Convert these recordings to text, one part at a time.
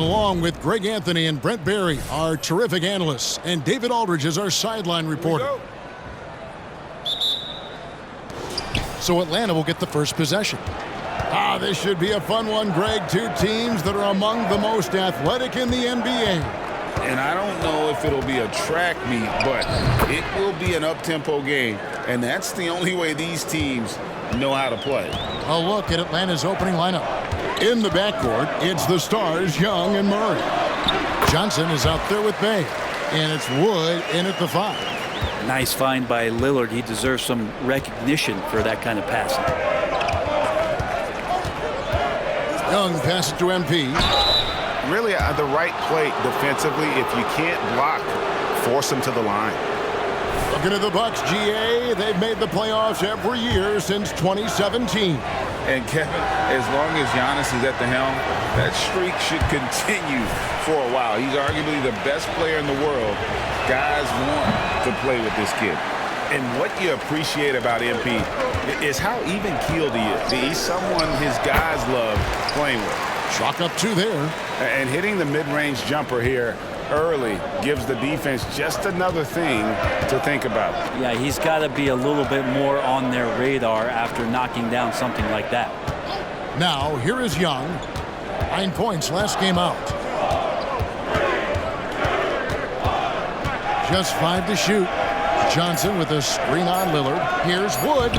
Along with Greg Anthony and Brent Barry, our terrific analysts, and David Aldridge is our sideline reporter. So Atlanta will get the first possession. This should be a fun one, Greg. Two teams that are among the most athletic in the NBA. And I don't know if it'll be a track meet, but it will be an up-tempo game. And that's the only way these teams know how to play. A look at Atlanta's opening lineup. In the backcourt, it's the stars, Young and Murray. Johnson is out there with Bay. And it's Wood in at the 5. Nice find by Lillard. He deserves some recognition for that kind of passing. Young passes to MP. Really the right play defensively. If you can't block, force them to the line. Looking at the Bucks, GA, they've made the playoffs every year since 2017. And Kevin, as long as Giannis is at the helm, that streak should continue for a while. He's arguably the best player in the world. Guys want to play with this kid. And what you appreciate about MP is how even-keeled he is. He's someone his guys love playing with. Chalk up 2 there. And hitting the mid-range jumper here early gives the defense just another thing to think about. Yeah, he's got to be a little bit more on their radar after knocking down something like that. Now, here is Young. 9 points last game out. Just 5 to shoot. Johnson with a screen on Lillard. Here's Wood.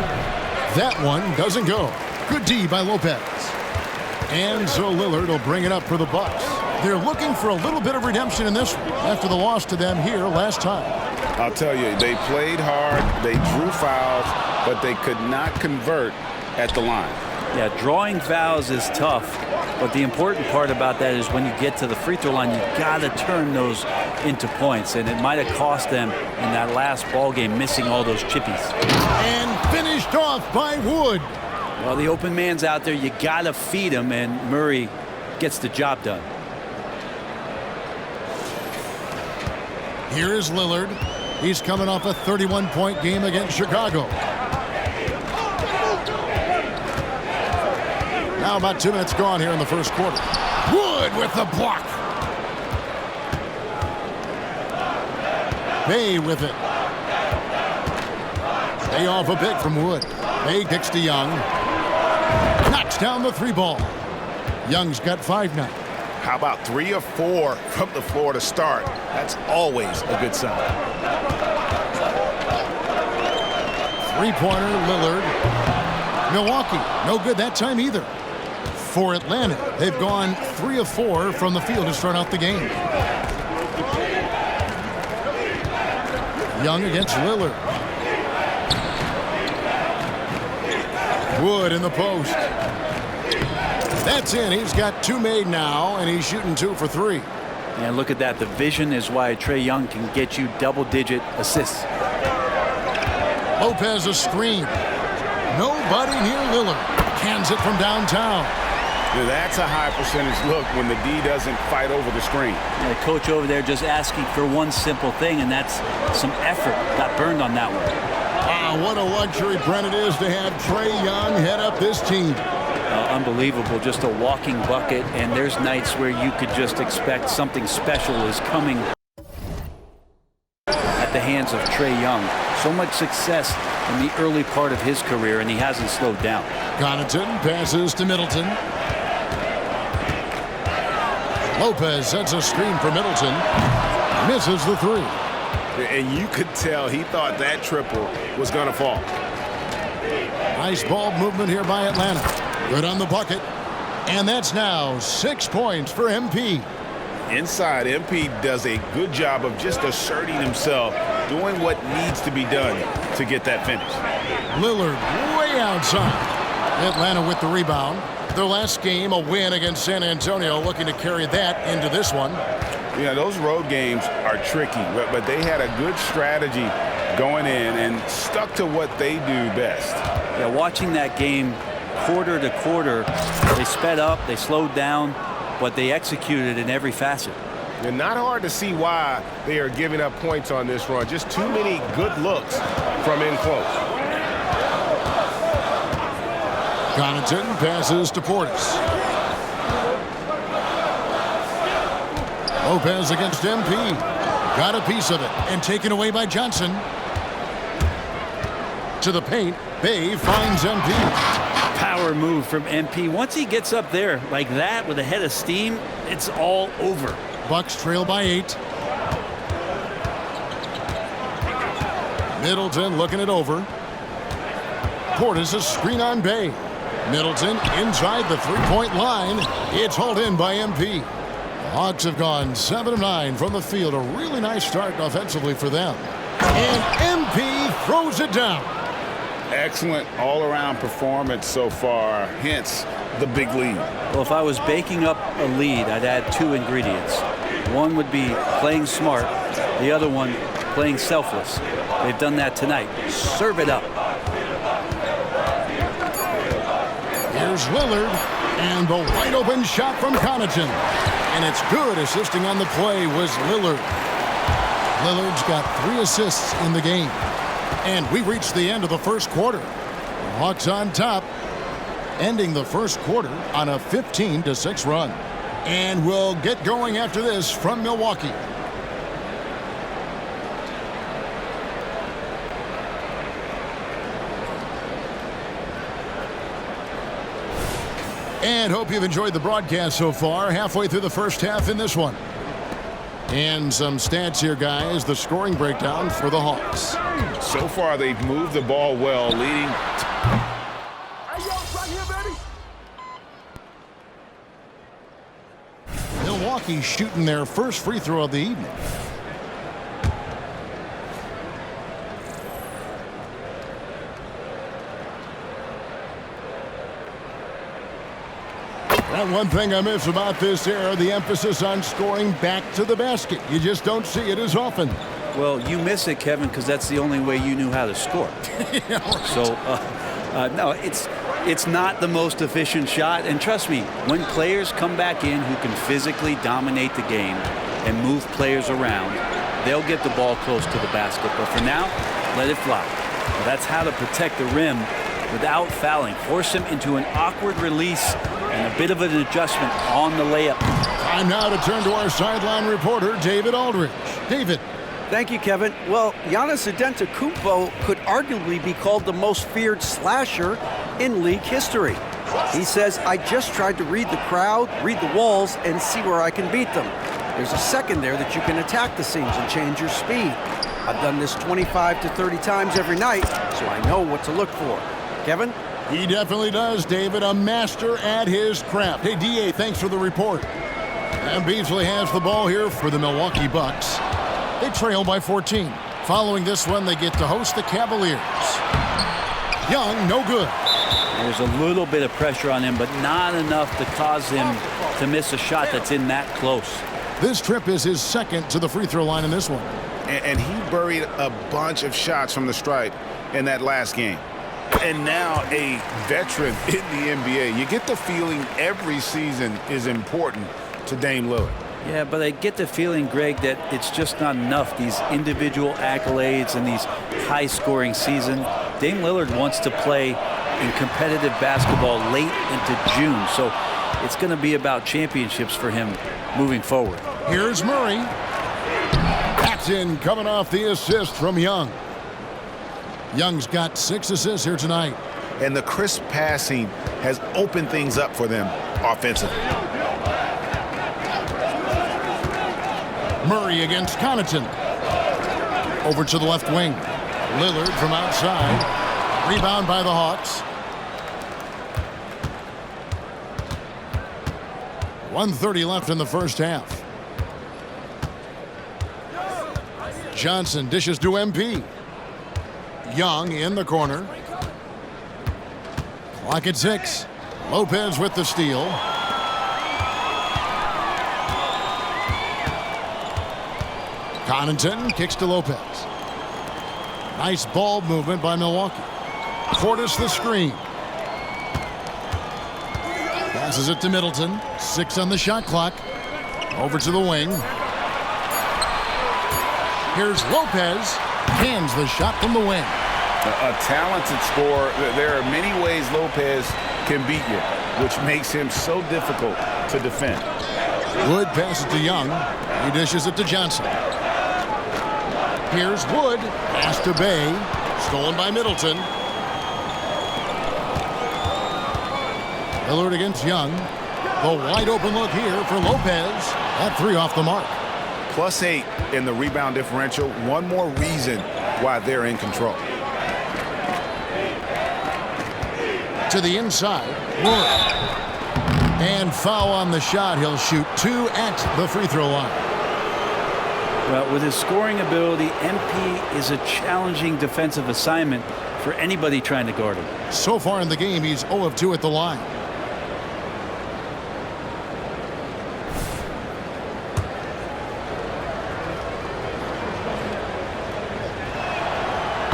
That one doesn't go. Good D by Lopez. And so Lillard will bring it up for the Bucks. They're looking for a little bit of redemption in this one after the loss to them here last time. I'll tell you, they played hard, they drew fouls, but they could not convert at the line. Yeah, drawing fouls is tough, but the important part about that is when you get to the free throw line, you got to turn those into points, and it might have cost them in that last ball game missing all those chippies. And finished off by Wood. Well, the open man's out there. You got to feed him, and Murray gets the job done. Here is Lillard. He's coming off a 31-point game against Chicago. Now about 2 minutes gone here in the first quarter. Wood with the block. Bay with it. Bay off a pick from Wood. Bay kicks to Young. Knocks down the 3 ball. Young's got 5 now. How about 3 or 4 from the floor to start? That's always a good sign. 3-pointer, Lillard. Milwaukee, no good that time either. For Atlanta, they've gone 3 of 4 from the field to start out the game. Young against Lillard. Wood in the post. That's in. He's got 2 made now, and he's shooting 2 for 3. And look at that. The vision is why Trae Young can get you double-digit assists. Lopez a screen. Nobody near Lillard. Cans it from downtown. Now that's a high percentage look when the D doesn't fight over the screen. The coach over there just asking for one simple thing, and that's some effort. Got burned on that one. Wow, what a luxury, Brent, it is to have Trae Young head up this team. Unbelievable, just a walking bucket, and there's nights where you could just expect something special is coming at the hands of Trae Young. So much success in the early part of his career, and he hasn't slowed down. Connaughton passes to Middleton. Lopez sets a screen for Middleton. Misses the 3. And you could tell he thought that triple was going to fall. Nice ball movement here by Atlanta. Good on the bucket. And that's now 6 points for MP. Inside, MP does a good job of just asserting himself, doing what needs to be done to get that finish. Lillard way outside. Atlanta with the rebound. Their last game, a win against San Antonio, looking to carry that into this one. Yeah, those road games are tricky, but they had a good strategy going in and stuck to what they do best. Yeah, watching that game quarter to quarter, they sped up, they slowed down, but they executed in every facet. And not hard to see why they are giving up points on this run. Just too many good looks from in close. Connaughton passes to Portis. Lopez against MP. Got a piece of it and taken away by Johnson. To the paint. Bay finds MP. Power move from MP. Once he gets up there like that with a head of steam, it's all over. Bucks trail by 8. Middleton looking it over. Portis a screen on Bay. Middleton inside the three-point line. It's hauled in by MP. The Hawks have gone 7 of 9 from the field. A really nice start offensively for them. And MP throws it down. Excellent all-around performance so far, hence the big lead. Well, if I was baking up a lead, I'd add 2 ingredients. One would be playing smart. The other one, playing selfless. They've done that tonight. Serve it up. Here's Lillard, and the wide open shot from Connaughton. And it's good. Assisting on the play was Lillard. Lillard's got 3 assists in the game. And we reached the end of the first quarter. The Hawks on top, ending the first quarter on a 15-6 run. And we'll get going after this from Milwaukee. And hope you've enjoyed the broadcast so far. Halfway through the first half in this one. And some stats here, guys. The scoring breakdown for the Hawks. So far, they've moved the ball well, leading. Hey, yo, right here, baby. Milwaukee shooting their first free throw of the evening. That one thing I miss about this era, the emphasis on scoring back to the basket. You just don't see it as often. Well, you miss it, Kevin, because that's the only way you knew how to score. Yeah, right. So, no, it's not the most efficient shot. And trust me, when players come back in who can physically dominate the game and move players around, they'll get the ball close to the basket. But for now, let it fly. Well, that's how to protect the rim without fouling. Force him into an awkward release and a bit of an adjustment on the layup. Time now to turn to our sideline reporter, David Aldridge. David. Thank you, Kevin. Well, Giannis Antetokounmpo could arguably be called the most feared slasher in league history. He says, I just tried to read the crowd, read the walls, and see where I can beat them. There's a second there that you can attack the seams and change your speed. I've done this 25 to 30 times every night, so I know what to look for. Kevin? He definitely does, David. A master at his craft. Hey, D.A., thanks for the report. And Beasley has the ball here for the Milwaukee Bucks. They trail by 14. Following this one, they get to host the Cavaliers. Young, no good. There's a little bit of pressure on him, but not enough to cause him to miss a shot that's in that close. This trip is his second to the free throw line in this one. And he buried a bunch of shots from the stripe in that last game. And now a veteran in the NBA. You get the feeling every season is important to Dame Lillard. Yeah, but I get the feeling, Greg, that it's just not enough. These individual accolades and these high-scoring seasons. Dame Lillard wants to play in competitive basketball late into June, so it's going to be about championships for him moving forward. Here's Murray. Paxson coming off the assist from Young. Young's got 6 assists here tonight. And the crisp passing has opened things up for them offensively. Murray against Connaughton. Over to the left wing. Lillard from outside. Rebound by the Hawks. 1:30 left in the first half. Johnson dishes to MP. Young in the corner. Clock at 6. Lopez with the steal. Connaughton kicks to Lopez. Nice ball movement by Milwaukee. Portis the screen. Passes it to Middleton. 6 on the shot clock. Over to the wing. Here's Lopez. Hands the shot from the wing. A talented scorer. There are many ways Lopez can beat you, which makes him so difficult to defend. Wood passes to Young. He dishes it to Johnson. Here's Wood. Pass to Bay. Stolen by Middleton. Lillard against Young. The wide open look here for Lopez. That three off the mark. +8 in the rebound differential. One more reason why they're in control. To the inside. Wood. And foul on the shot. He'll shoot 2 at the free throw line. Well, with his scoring ability, MP is a challenging defensive assignment for anybody trying to guard him. So far in the game, he's 0 of 2 at the line.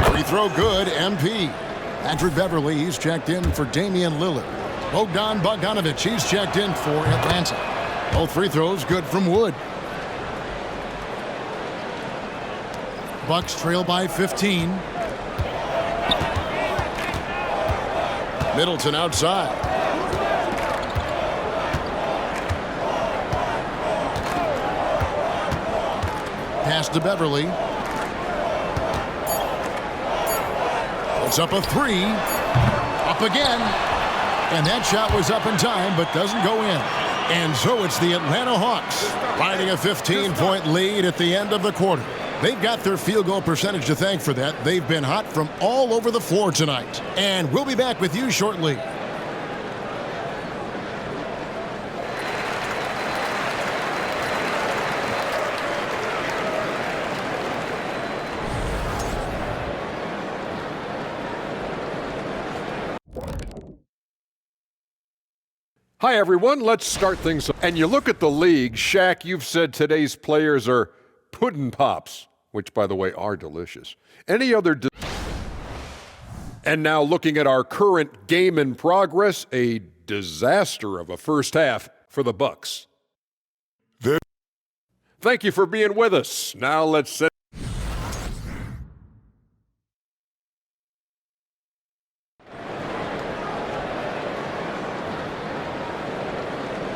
Free throw good, MP. Patrick Beverly, he's checked in for Damian Lillard. Bogdan Bogdanovic, he's checked in for Atlanta. Both free throws good from Wood. Bucks trail by 15. Middleton outside. Pass to Beverly. Puts up a three. Up again. And that shot was up in time, but doesn't go in. And so it's the Atlanta Hawks riding a 15-point lead at the end of the quarter. They've got their field goal percentage to thank for that. They've been hot from all over the floor tonight. And we'll be back with you shortly. Hi, everyone. Let's start things. And you look at the league, Shaq, you've said today's players are puddin' pops, which, by the way, are delicious. Any other... And now looking at our current game in progress, a disaster of a first half for the Bucks. Thank you for being with us. Now let's set...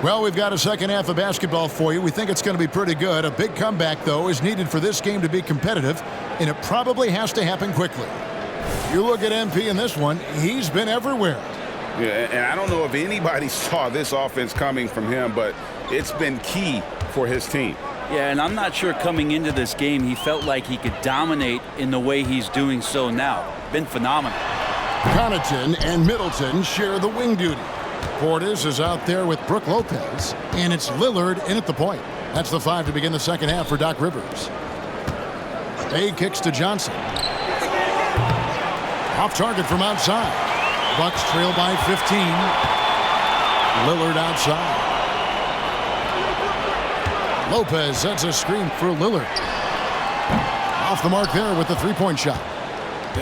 Well, we've got a second half of basketball for you. We think it's going to be pretty good. A big comeback, though, is needed for this game to be competitive, and it probably has to happen quickly. You look at MP in this one, he's been everywhere. Yeah, and I don't know if anybody saw this offense coming from him, but it's been key for his team. Yeah, and I'm not sure coming into this game he felt like he could dominate in the way he's doing so now. Been phenomenal. Connaughton and Middleton share the wing duty. Portis is out there with Brook Lopez, and it's Lillard in at the point. That's the 5 to begin the second half for Doc Rivers. Bay kicks to Johnson. Off target from outside. Bucks trail by 15. Lillard outside. Lopez sets a screen for Lillard. Off the mark there with the three-point shot.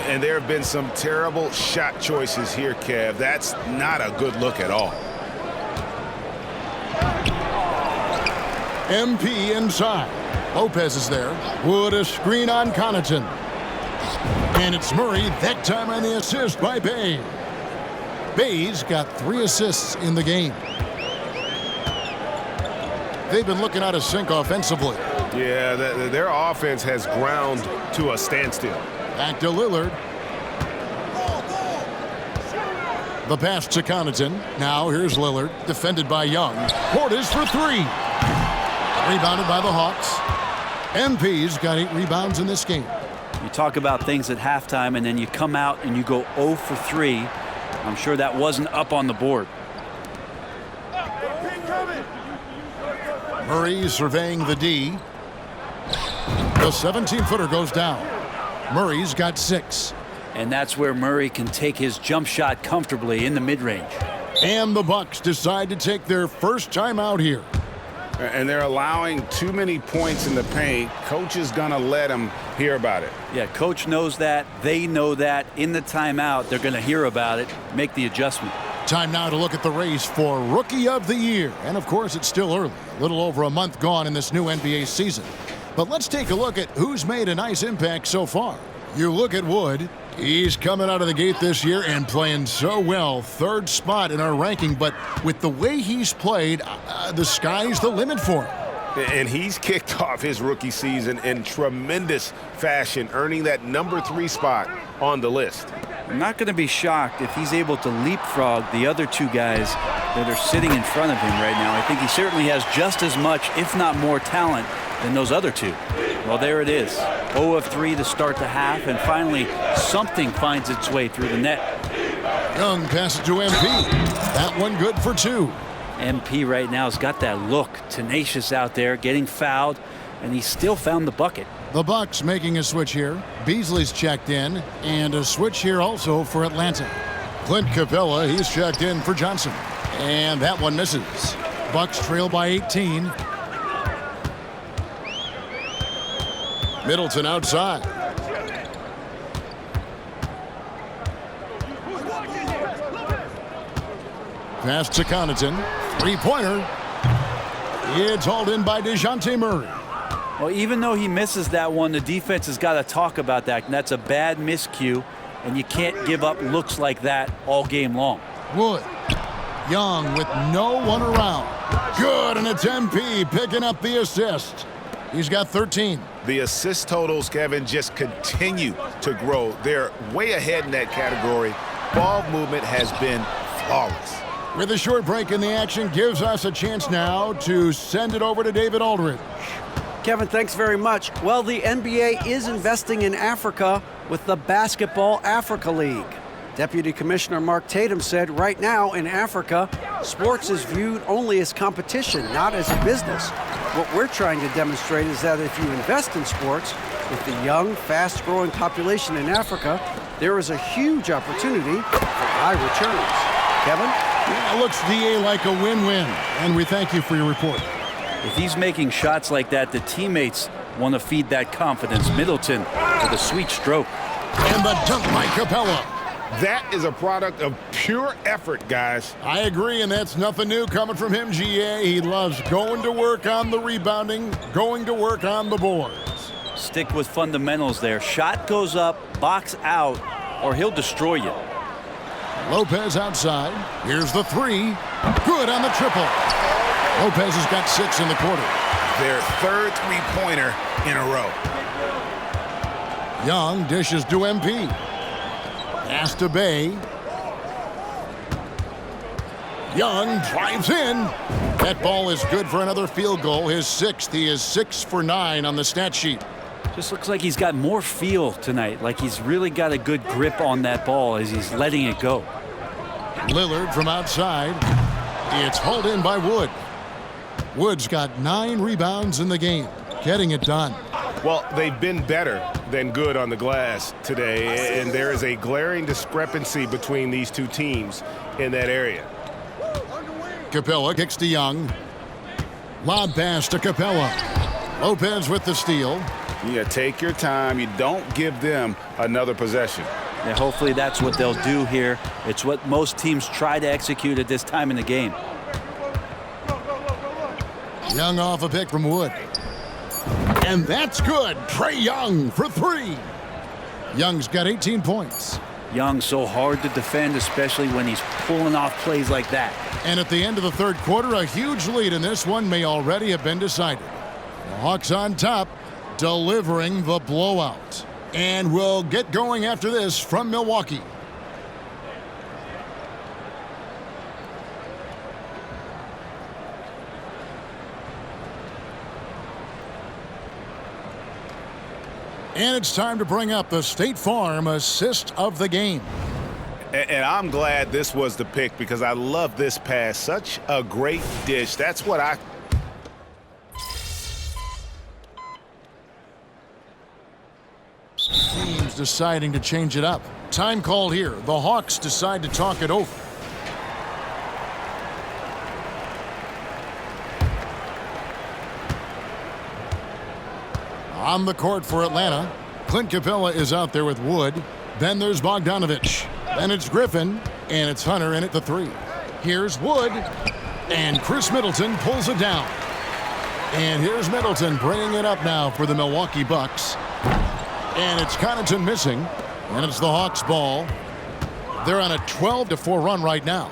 And there have been some terrible shot choices here, Kev. That's not a good look at all. MP inside. Lopez is there. Wood a screen on Connaughton. And it's Murray, that time on the assist by Bay. Bay's got 3 assists in the game. They've been looking out of sync offensively. Yeah, their offense has ground to a standstill. Back to Lillard. The pass to Connaughton. Now here's Lillard, defended by Young. Portis for 3. Rebounded by the Hawks. MP's got 8 rebounds in this game. You talk about things at halftime, and then you come out and you go 0 for 3. I'm sure that wasn't up on the board. Murray surveying the D. The 17-footer goes down. Murray's got 6. And that's where Murray can take his jump shot comfortably in the mid-range. And the Bucks decide to take their first time out here. And they're allowing too many points in the paint. Coach is going to let them hear about it. Yeah, coach knows that. They know that. In the timeout, they're going to hear about it, make the adjustment. Time now to look at the race for Rookie of the Year. And, of course, it's still early. A little over a month gone in this new NBA season. But let's take a look at who's made a nice impact so far. You look at Wood, He's coming out of the gate this year and playing so well. Third spot in our ranking, but with the way he's played, the sky's the limit for him. And he's kicked off his rookie season in tremendous fashion, earning that number 3 spot on the list. I'm not going to be shocked if he's able to leapfrog the other 2 guys that are sitting in front of him right now. I think he certainly has just as much, if not more, talent than those other 2. Well, there it is. 0 of 3 to start the half, and finally something finds its way through the net. Young passes to MP. That one good for 2. MP right now has got that look, tenacious out there, getting fouled, and he still found the bucket. The Bucks making a switch here. Beasley's checked in, and a switch here also for Atlanta. Clint Capella, he's checked in for Johnson. And that one misses. Bucks trail by 18. Middleton outside. Pass to Connaughton. Three-pointer. It's hauled in by DeJounte Murray. Well, even though he misses that one, the defense has got to talk about that. And that's a bad miscue, and you can't give up looks like that all game long. Wood. Young with no one around. Good, and it's MP picking up the assist. He's got 13. The assist totals, Kevin, just continue to grow. They're way ahead in that category. Ball movement has been flawless. With a short break in the action, gives us a chance now to send it over to David Aldridge. Kevin, thanks very much. Well, the NBA is investing in Africa with the Basketball Africa League. Deputy Commissioner Mark Tatum said right now in Africa, sports is viewed only as competition, not as a business. What we're trying to demonstrate is that if you invest in sports, with the young, fast-growing population in Africa, there is a huge opportunity for high returns. Kevin? Yeah, looks, DA, like a win-win, and we thank you for your report. If he's making shots like that, the teammates want to feed that confidence. Middleton with a sweet stroke. And the dunk by Capella. That is a product of pure effort, guys. I agree, and that's nothing new coming from him, GA. He loves going to work on the rebounding, going to work on the boards. Stick with fundamentals there. Shot goes up, box out, or he'll destroy you. Lopez outside. Here's the 3. Good on the triple. Lopez has got 6 in the quarter. Their third three-pointer in a row. Young dishes to MP. Pass to Bay. Young drives in. That ball is good for another field goal. His 6th. He is 6 for 9 on the stat sheet. Just looks like he's got more feel tonight, like he's really got a good grip on that ball as he's letting it go. Lillard from outside. It's hauled in by Wood. Wood's got 9 rebounds in the game, getting it done. Well, they've been better than good on the glass today, and there is a glaring discrepancy between these two teams in that area. Capella kicks to Young. Lob pass to Capella. Lopez with the steal. Yeah, take your time. You don't give them another possession. Yeah, hopefully that's what they'll do here. It's what most teams try to execute at this time in the game. Young off a pick from Wood. And that's good. Trae Young for 3. Young's got 18 points. Young so hard to defend, especially when he's pulling off plays like that. And at the end of the third quarter, a huge lead in this one may already have been decided. The Hawks on top, delivering the blowout. And we'll get going after this from Milwaukee. And it's time to bring up the State Farm assist of the game. And I'm glad this was the pick because I love this pass. Such a great dish. That's what I... Teams deciding to change it up. Time called here. The Hawks decide to talk it over. On the court for Atlanta, Clint Capella is out there with Wood. Then there's Bogdanovich. Then it's Griffin, and it's Hunter in at the 3. Here's Wood, and Chris Middleton pulls it down. And here's Middleton bringing it up now for the Milwaukee Bucks. And it's Connaughton missing. And it's the Hawks' ball. They're on a 12-4 run right now.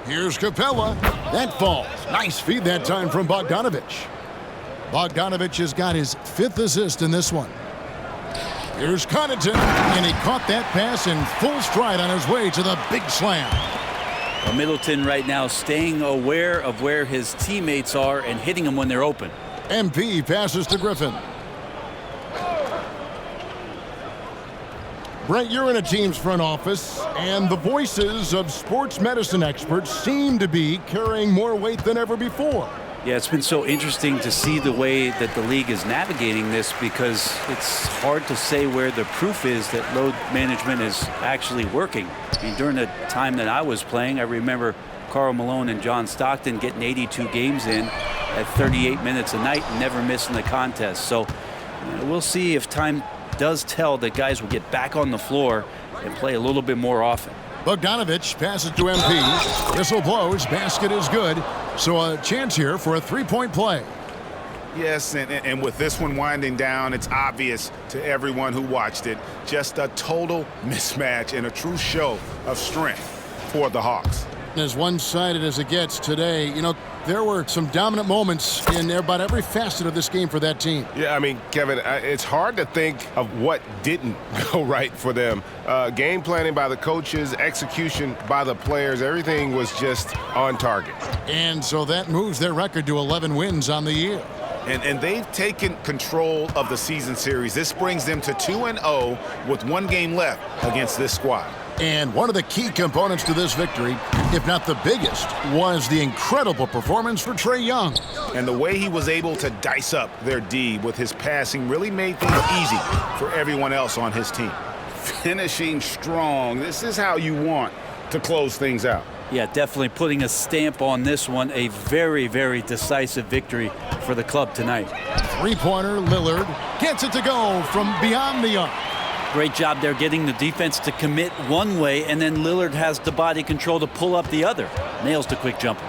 Here's Capella. That falls. Nice feed that time from Bogdanovich. Bogdanovich has got his 5th assist in this one. Here's Connaughton, and he caught that pass in full stride on his way to the big slam. Well, Middleton right now staying aware of where his teammates are and hitting them when they're open. MP passes to Griffin. Brent, you're in a team's front office, and the voices of sports medicine experts seem to be carrying more weight than ever before. Yeah, it's been so interesting to see the way that the league is navigating this, because it's hard to say where the proof is that load management is actually working. I mean, during the time that I was playing, I remember Karl Malone and John Stockton getting 82 games in at 38 minutes a night and never missing the contest. So we'll see if time does tell that guys will get back on the floor and play a little bit more often. Bogdanovich passes to MP. Whistle blows. Basket is good. So a chance here for a three-point play. Yes, and with this one winding down, it's obvious to everyone who watched it. Just a total mismatch and a true show of strength for the Hawks. As one-sided as it gets today, you know, there were some dominant moments in about every facet of this game for that team. Yeah, I mean, Kevin, it's hard to think of what didn't go right for them. Game planning by the coaches, execution by the players, everything was just on target. And so that moves their record to 11 wins on the year. And they've taken control of the season series. This brings them to 2-0 with 1 game left against this squad. And one of the key components to this victory, if not the biggest, was the incredible performance for Trae Young. And the way he was able to dice up their D with his passing really made things easy for everyone else on his team. Finishing strong. This is how you want to close things out. Yeah, definitely putting a stamp on this one. A very, very decisive victory for the club tonight. Three-pointer, Lillard gets it to go from beyond the arc. Great job there getting the defense to commit one way, and then Lillard has the body control to pull up the other. Nails the quick jumper.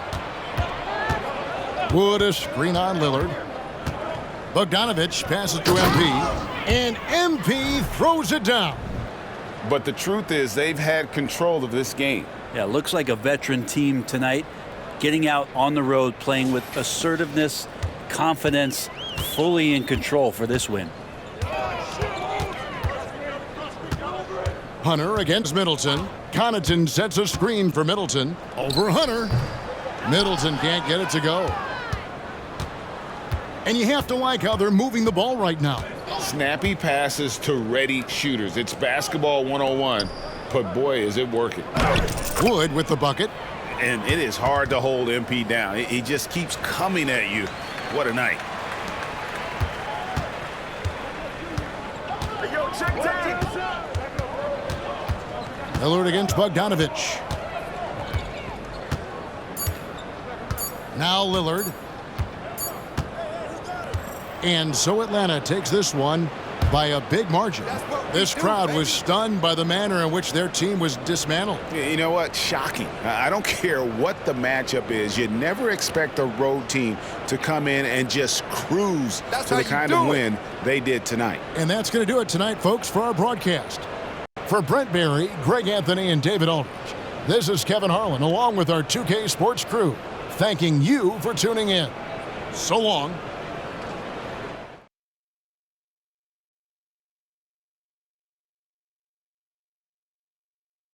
Wood a screen on Lillard. Bogdanovich passes to MP, and MP throws it down. But the truth is they've had control of this game. Yeah, looks like a veteran team tonight, getting out on the road, playing with assertiveness, confidence, fully in control for this win. Hunter against Middleton. Connaughton sets a screen for Middleton. Over Hunter. Middleton can't get it to go. And you have to like how they're moving the ball right now. Snappy passes to ready shooters. It's basketball 101, but boy, is it working. Wood with the bucket. And it is hard to hold MP down. He just keeps coming at you. What a night. Hey, yo, check that. Lillard against Bogdanovich. Now Lillard. And so Atlanta takes this one by a big margin. This crowd was stunned by the manner in which their team was dismantled. You know what? Shocking. I don't care what the matchup is. You never expect a road team to come in and just cruise to the kind of win they did tonight. And that's going to do it tonight, folks, for our broadcast. For Brent Barry, Greg Anthony, and David Aldridge, this is Kevin Harlan, along with our 2K Sports crew, thanking you for tuning in. So long.